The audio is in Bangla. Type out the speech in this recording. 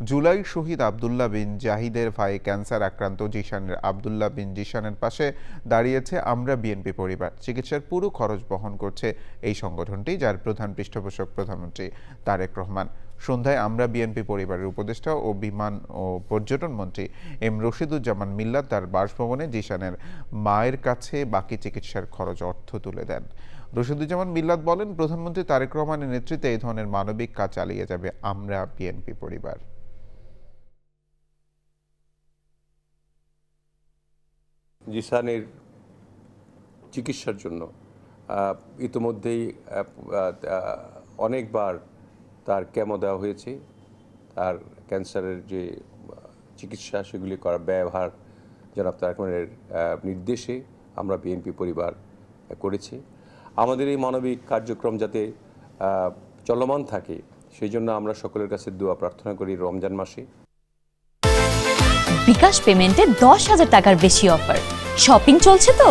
জুলাই শহীদ আব্দুল্লাহ বিন জাহিদের ভাই ক্যান্সার আক্রান্ত জিশানের আব্দুল্লাহ বিন জিশানের পাশে দাঁড়িয়েছে আমরা বিএনপি পরিবার। চিকিৎসার পুরো খরচ বহন করছে এই সংগঠনটি, যার প্রধান পৃষ্ঠপোষক প্রধানমন্ত্রী তারেক রহমান। সন্ধ্যায় আমরা বিএনপি পরিবারের উপদেষ্টা ও বিমান ও পর্যটন মন্ত্রী এম রশিদুজ্জামান মিল্লাত তার বাসভবনে জিশানের মায়ের কাছে বাকি চিকিৎসার খরচ অর্থ তুলে দেন। রশিদুজ্জামান মিল্লাত বলেন, প্রধানমন্ত্রী তারেক রহমানের নেতৃত্বে এই ধরনের মানবিক কাজ চালিয়ে যাবে আমরা বিএনপি পরিবার। জিসানের চিকিৎসার জন্য ইতিমধ্যেই অনেকবার তার কেমো দেওয়া হয়েছে। তার ক্যান্সারের যে চিকিৎসা সেগুলি করার ব্যয়ভার জনাব তারেক রহমানের নির্দেশে আমরা বিএনপি পরিবার করেছি। আমাদের এই মানবিক কার্যক্রম যাতে চলমান থাকে সেই জন্য আমরা সকলের কাছে দোয়া প্রার্থনা করি রমজান মাসে। বিকাশ পেমেন্টে 10,000 টাকার বেশি অফার। শপিং চলছে তো।